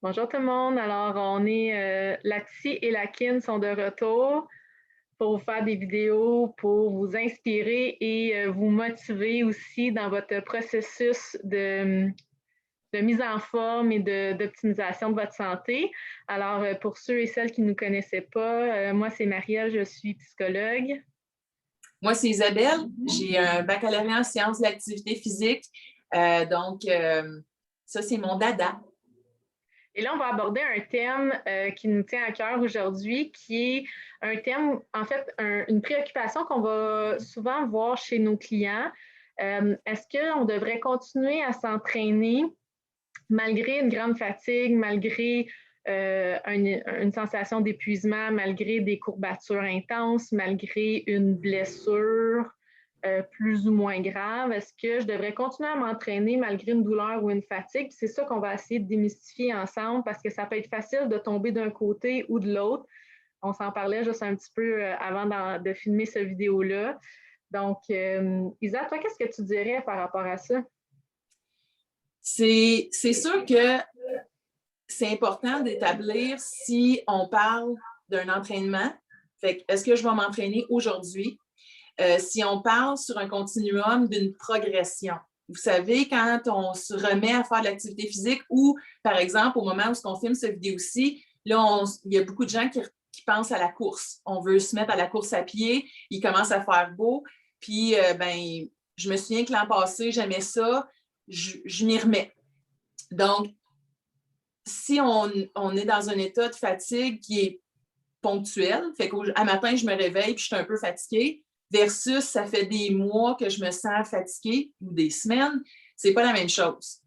Bonjour tout le monde. Alors, on est la Tsi et la Kin sont de retour pour vous faire des vidéos, pour vous inspirer et vous motiver aussi dans votre processus de mise en forme et d'optimisation de votre santé. Alors, pour ceux et celles qui ne nous connaissaient pas, moi, c'est Marielle, je suis psychologue. Moi, c'est Isabelle. J'ai un baccalauréat en sciences de l'activité physique. Ça, c'est mon dada. Et là, on va aborder un thème qui nous tient à cœur aujourd'hui, qui est un thème, en fait, une préoccupation qu'on va souvent voir chez nos clients. Est-ce qu'on devrait continuer à s'entraîner malgré une grande fatigue, malgré une sensation d'épuisement, malgré des courbatures intenses, malgré une blessure plus ou moins grave? Est-ce que je devrais continuer à m'entraîner malgré une douleur ou une fatigue? C'est ça qu'on va essayer de démystifier ensemble parce que ça peut être facile de tomber d'un côté ou de l'autre. On s'en parlait juste un petit peu avant de filmer cette vidéo-là. Donc, Isa, toi, qu'est-ce que tu dirais par rapport à ça? C'est sûr que c'est important d'établir si on parle d'un entraînement. Fait est-ce que je vais m'entraîner aujourd'hui? Si on parle sur un continuum d'une progression. Vous savez, quand on se remet à faire de l'activité physique ou, par exemple, au moment où on filme cette vidéo-ci, là, il y a beaucoup de gens qui pensent à la course. On veut se mettre à la course à pied, il commence à faire beau, puis je me souviens que l'an passé, j'aimais ça, je m'y remets. Donc, si on est dans un état de fatigue qui est ponctuel, fait qu'à matin, je me réveille puis je suis un peu fatiguée, versus ça fait des mois que je me sens fatiguée ou des semaines, c'est pas la même chose.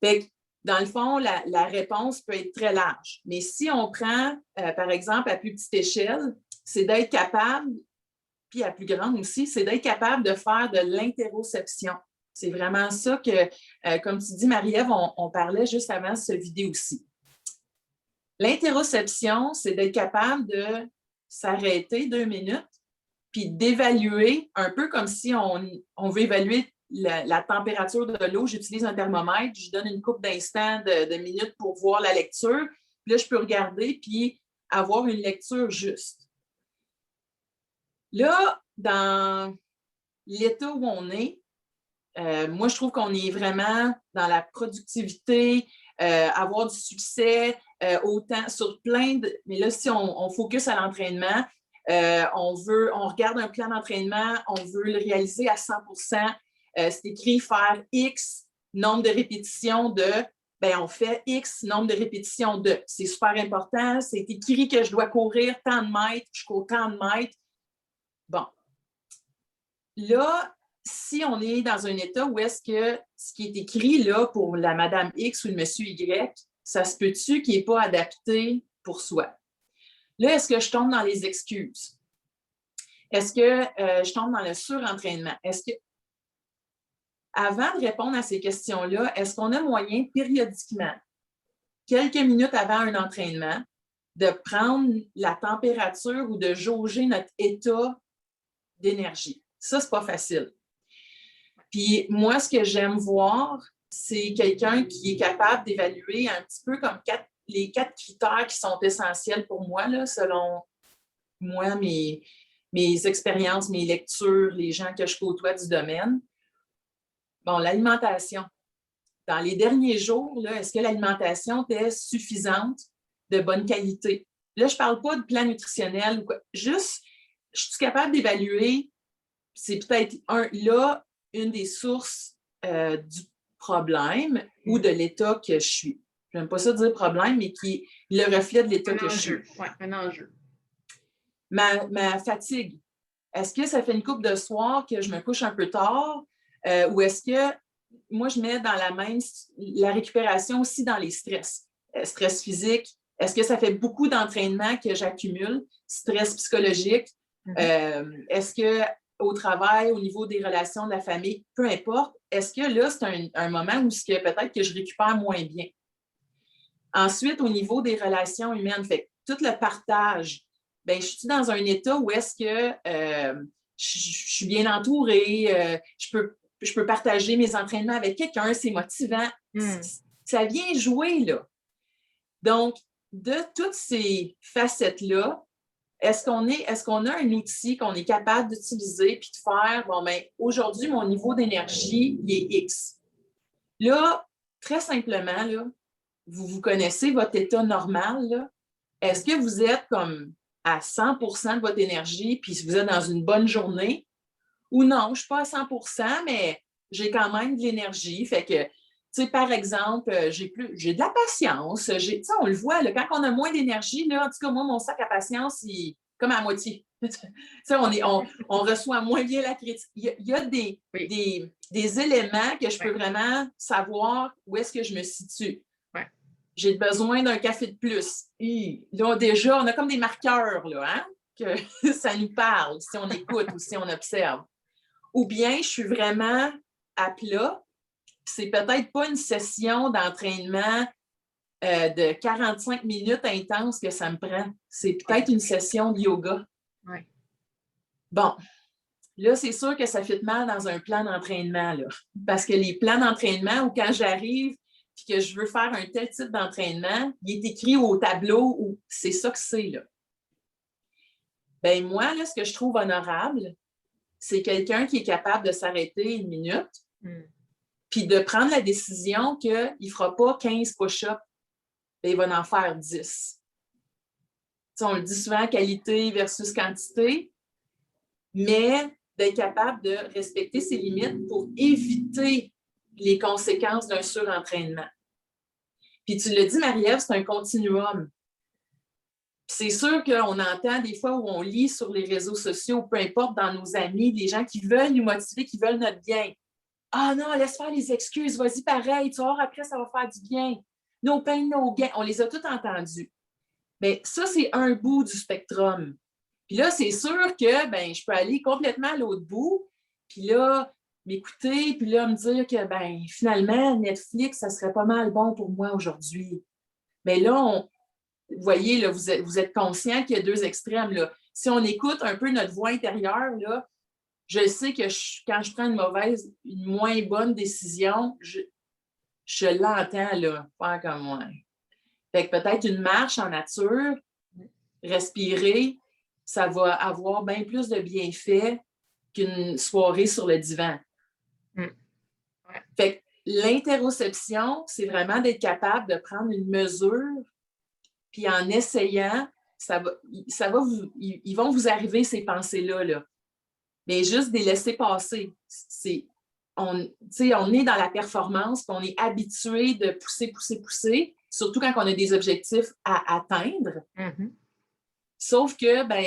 Fait que, dans le fond, la réponse peut être très large. Mais si on prend, par exemple, à plus petite échelle, c'est d'être capable, puis à plus grande aussi, c'est d'être capable de faire de l'interoception. C'est vraiment ça que, comme tu dis, Marie-Ève, on parlait juste avant cette vidéo-ci. L'interoception, c'est d'être capable de s'arrêter 2 minutes puis d'évaluer, un peu comme si on veut évaluer la température de l'eau. J'utilise un thermomètre, je donne une couple d'instants, de minutes pour voir la lecture. Puis là, je peux regarder puis avoir une lecture juste. Là, dans l'état où on est, moi, je trouve qu'on est vraiment dans la productivité, avoir du succès, autant sur plein de... Mais là, si on focus à l'entraînement, on regarde un plan d'entraînement, on veut le réaliser à 100%. C'est écrit faire X nombre de répétitions de, ben on fait X nombre de répétitions de. C'est super important. C'est écrit que je dois courir tant de mètres, je cours tant de mètres. Bon. Là, si on est dans un état où est-ce que ce qui est écrit là pour la Madame X ou le Monsieur Y, ça se peut-tu qu'il n'est pas adapté pour soi? Là, est-ce que je tombe dans les excuses? Est-ce que je tombe dans le surentraînement? Est-ce que, avant de répondre à ces questions-là, est-ce qu'on a moyen périodiquement, quelques minutes avant un entraînement, de prendre la température ou de jauger notre état d'énergie? Ça, c'est pas facile. Puis moi, ce que j'aime voir, c'est quelqu'un qui est capable d'évaluer un petit peu comme les 4 critères qui sont essentiels pour moi, là, selon moi, mes expériences, mes lectures, les gens que je côtoie du domaine. Bon, l'alimentation. Dans les derniers jours, là, est-ce que l'alimentation était suffisante, de bonne qualité? Là, je ne parle pas de plan nutritionnel ou quoi. Juste, je suis capable d'évaluer, c'est peut-être là une des sources du problème ou de l'état que je suis. Je n'aime pas ça dire problème, mais qui est le reflet de l'état que je suis. Oui, un enjeu. Ma fatigue. Est-ce que ça fait une couple de soirs que je me couche un peu tard ou est-ce que moi, je mets dans la récupération aussi dans les stress. Stress physique. Est-ce que ça fait beaucoup d'entraînement que j'accumule? Stress psychologique. Est-ce que au travail, au niveau des relations de la famille, peu importe, est-ce que là, c'est un moment où peut-être que je récupère moins bien? Ensuite, au niveau des relations humaines, fait tout le partage, ben, je suis dans un état où est-ce que je suis bien entourée, je peux partager mes entraînements avec quelqu'un, c'est motivant. Ça vient jouer, là. Donc, de toutes ces facettes-là, est-ce qu'on a un outil qu'on est capable d'utiliser puis de faire, bon, bien, aujourd'hui, mon niveau d'énergie, il est X. Là, très simplement, là, vous connaissez votre état normal, là. Est-ce que vous êtes comme à 100 % de votre énergie puis vous êtes dans une bonne journée? Ou non, je ne suis pas à 100 % mais j'ai quand même de l'énergie. Fait que, tu sais, par exemple, j'ai de la patience. On le voit, là, quand on a moins d'énergie, là, en tout cas, moi, mon sac à patience, il est comme à moitié. On reçoit moins bien la critique. Il y a des éléments que je peux vraiment savoir où est-ce que je me situe. Ouais. J'ai besoin d'un café de plus. Là, déjà, on a comme des marqueurs, là, hein, que ça nous parle si on écoute ou si on observe. Ou bien je suis vraiment à plat. C'est peut-être pas une session d'entraînement de 45 minutes intense que ça me prend. C'est peut-être une session de yoga. Ouais. Bon, là, c'est sûr que ça fit mal dans un plan d'entraînement, là. Parce que les plans d'entraînement, où quand j'arrive et que je veux faire un tel type d'entraînement, il est écrit au tableau où c'est ça que c'est, là. Bien, moi, là, ce que je trouve honorable, c'est quelqu'un qui est capable de s'arrêter une minute puis de prendre la décision qu'il ne fera pas 15 push-ups, il va en faire 10. T'sais, on le dit souvent, qualité versus quantité, mais d'être capable de respecter ses limites pour éviter les conséquences d'un surentraînement. Puis tu l'as dit, Marie-Ève, c'est un continuum. C'est sûr qu'on entend des fois où on lit sur les réseaux sociaux, peu importe, dans nos amis, des gens qui veulent nous motiver, qui veulent notre bien. Ah non, laisse faire les excuses, vas-y pareil, tu vas voir, après, ça va faire du bien. No pain, no gain. On les a tous entendus. Bien, ça, c'est un bout du spectrum. Puis là, c'est sûr que ben, je peux aller complètement à l'autre bout, puis là, m'écouter, puis là, me dire que ben, finalement, Netflix, ça serait pas mal bon pour moi aujourd'hui. Mais là, vous voyez, là, vous êtes conscient qu'il y a deux extrêmes. Là. Si on écoute un peu notre voix intérieure, là, je sais que quand je prends une moins bonne décision, je l'entends là, faire comme moi. Fait que peut-être une marche en nature, respirer, ça va avoir bien plus de bienfaits qu'une soirée sur le divan. Ouais. Fait que l'interoception, c'est vraiment d'être capable de prendre une mesure, puis en essayant, ils vont vous arriver ces pensées-là, là. Mais juste de les laisser passer. On est dans la performance, puis on est habitué de pousser, surtout quand on a des objectifs à atteindre. Mm-hmm. Sauf que, ben,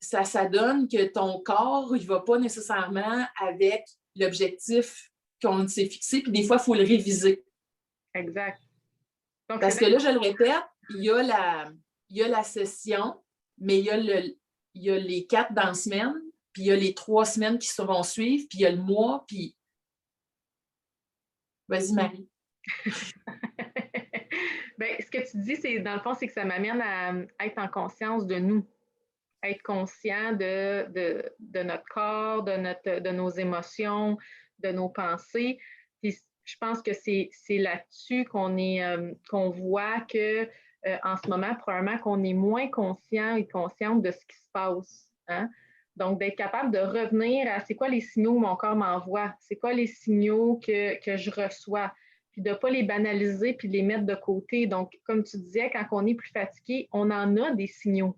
ça donne que ton corps, il ne va pas nécessairement avec l'objectif qu'on s'est fixé, puis des fois, il faut le réviser. Exact. Donc, parce que là, je le répète, il y a la session, mais il y a les 4 dans la semaine, puis il y a les 3 semaines qui se vont suivre, puis il y a le mois, puis... Vas-y, Marie. Bien, ce que tu dis, c'est dans le fond, c'est que ça m'amène à être en conscience de nous, être conscient de notre corps, de nos émotions, de nos pensées. Puis, je pense que c'est là-dessus qu'on voit que en ce moment, probablement qu'on est moins conscient et consciente de ce qui se passe. Hein? Donc, d'être capable de revenir à c'est quoi les signaux que mon corps m'envoie, c'est quoi les signaux que je reçois, puis de ne pas les banaliser puis de les mettre de côté. Donc, comme tu disais, quand on est plus fatigué, on en a des signaux.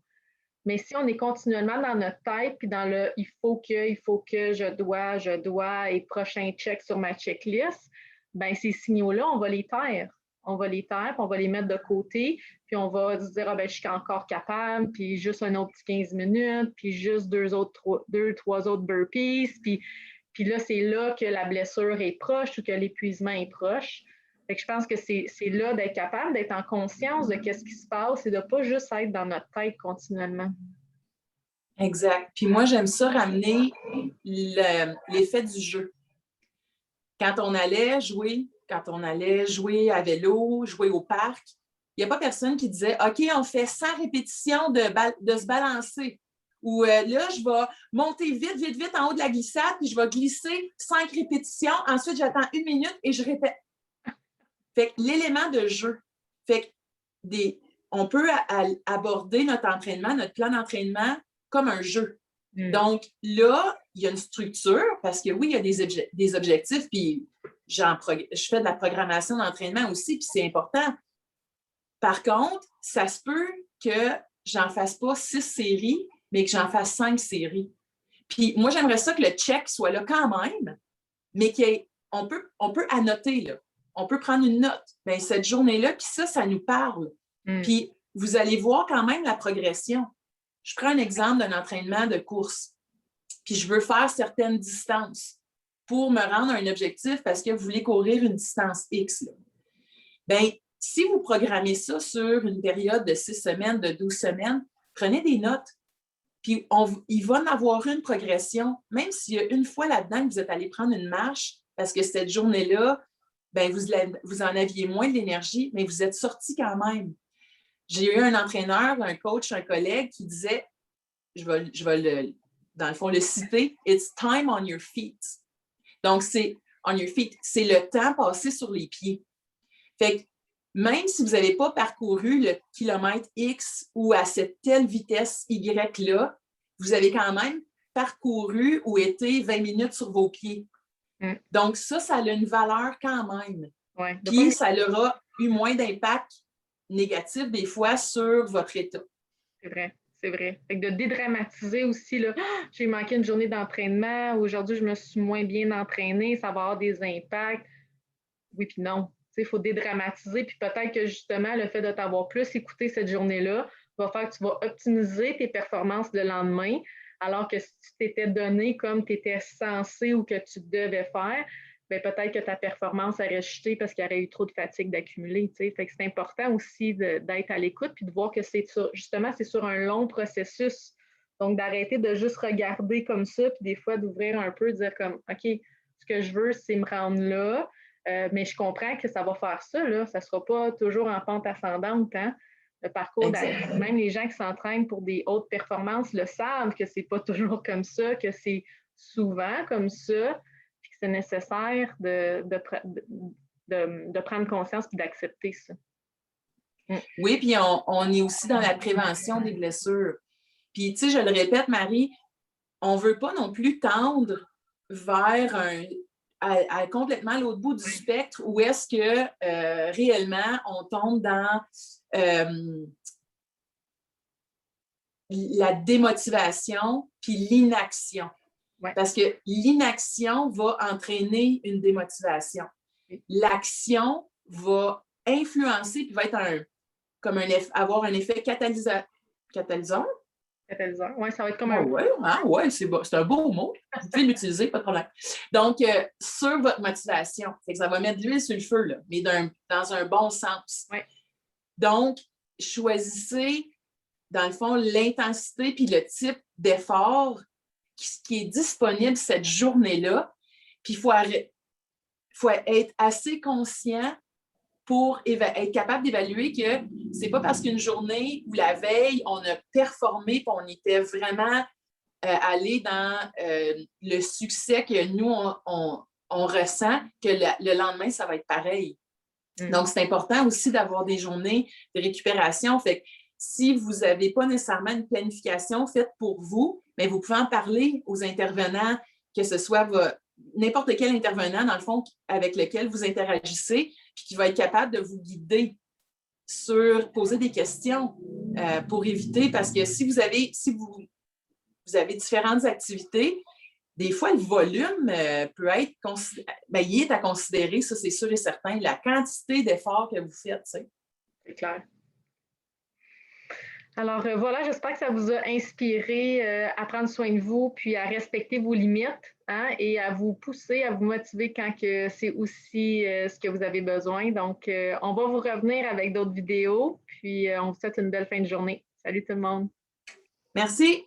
Mais si on est continuellement dans notre tête puis dans le il faut que, je dois, et prochain check sur ma checklist, bien, ces signaux-là, on va les taire. On va les taire, puis on va les mettre de côté, puis on va se dire, ah ben, je suis encore capable, puis juste un autre petit 15 minutes, puis juste trois autres burpees, puis là, c'est là que la blessure est proche ou que l'épuisement est proche. Fait que je pense que c'est là d'être capable d'être en conscience de ce qui se passe et de ne pas juste être dans notre tête continuellement. Exact. Puis moi, j'aime ça ramener l'effet du jeu. Quand on allait jouer à vélo, jouer au parc, il n'y a pas personne qui disait « OK, on fait 100 répétitions de se balancer. » Ou là, je vais monter vite en haut de la glissade, puis je vais glisser 5 répétitions. Ensuite, j'attends 1 minute et je répète. Fait que l'élément de jeu. Fait que on peut aborder notre entraînement, notre plan d'entraînement comme un jeu. Donc, là, il y a une structure, parce que oui, il y a des objectifs, puis je fais de la programmation d'entraînement aussi, puis c'est important. Par contre, ça se peut que j'en fasse pas 6 séries, mais que j'en fasse 5 séries. Puis moi, j'aimerais ça que le check soit là quand même, mais on peut annoter, là. On peut prendre une note. Bien, cette journée-là, puis ça nous parle. Puis vous allez voir quand même la progression. Je prends un exemple d'un entraînement de course. Puis je veux faire certaines distances pour me rendre à un objectif parce que vous voulez courir une distance X. Bien, si vous programmez ça sur une période de 6 semaines, de 12 semaines, prenez des notes. Puis il va en avoir une progression, même s'il y a une fois là-dedans que vous êtes allé prendre une marche parce que cette journée-là, bien, vous en aviez moins d'énergie, mais vous êtes sorti quand même. J'ai eu un entraîneur, un coach, un collègue qui disait, je vais dans le fond le citer, « It's time on your feet ». Donc, c'est on your feet, c'est le temps passé sur les pieds. Fait que même si vous n'avez pas parcouru le kilomètre X ou à cette telle vitesse Y-là, vous avez quand même parcouru ou été 20 minutes sur vos pieds. Donc, ça a une valeur quand même. Ouais, puis, ça aura eu moins d'impact négatif des fois sur votre état. C'est vrai. C'est vrai. Fait que de dédramatiser aussi, là, j'ai manqué une journée d'entraînement, aujourd'hui, je me suis moins bien entraînée, ça va avoir des impacts. Oui, puis non. Il faut dédramatiser, puis peut-être que justement, le fait de t'avoir plus écouté cette journée-là va faire que tu vas optimiser tes performances le lendemain, alors que si tu t'étais donné comme tu étais censé ou que tu devais faire, bien, peut-être que ta performance aurait chuté parce qu'il y aurait eu trop de fatigue d'accumuler. Fait que c'est important aussi d'être à l'écoute puis de voir que justement, c'est sur un long processus. Donc, d'arrêter de juste regarder comme ça, puis des fois d'ouvrir un peu, de dire comme, OK, ce que je veux, c'est me rendre là, mais je comprends que ça va faire ça, là. Ça ne sera pas toujours en pente ascendante, hein? Le parcours, même les gens qui s'entraînent pour des hautes performances le savent que ce n'est pas toujours comme ça, que c'est souvent comme ça, puis que c'est nécessaire de prendre conscience et d'accepter ça. Oui, puis on est aussi dans la prévention des blessures. Puis, tu sais, je le répète, Marie, on ne veut pas non plus tendre vers à complètement l'autre bout du spectre où est-ce que réellement on tombe dans la démotivation puis l'inaction. Ouais. Parce que l'inaction va entraîner une démotivation. L'action va influencer puis va être avoir un effet catalyseur. Catalyseur, oui, ça va être comme Oui, c'est un beau mot. Vous pouvez l'utiliser, pas de problème. Donc, sur votre motivation, ça va mettre de l'huile sur le feu, là, mais dans un bon sens. Ouais. Donc, choisissez, dans le fond, l'intensité puis le type d'effort qui est disponible cette journée-là. Puis, il faut être assez conscient pour être capable d'évaluer que c'est pas parce qu'une journée ou la veille, on a performé et on était vraiment allé dans le succès que nous, on ressent, que le lendemain, ça va être pareil. Donc, c'est important aussi d'avoir des journées de récupération. Fait que si vous n'avez pas nécessairement une planification faite pour vous, mais vous pouvez en parler aux intervenants, que ce soit n'importe quel intervenant, dans le fond, avec lequel vous interagissez, puis qui va être capable de vous guider sur poser des questions pour éviter, parce que si vous avez différentes activités, des fois, le volume peut être il est à considérer, ça c'est sûr et certain, la quantité d'efforts que vous faites. T'sais. C'est clair. Alors voilà, j'espère que ça vous a inspiré à prendre soin de vous, puis à respecter vos limites, hein, et à vous pousser, à vous motiver quand c'est aussi ce que vous avez besoin. Donc, on va vous revenir avec d'autres vidéos, puis on vous souhaite une belle fin de journée. Salut tout le monde. Merci.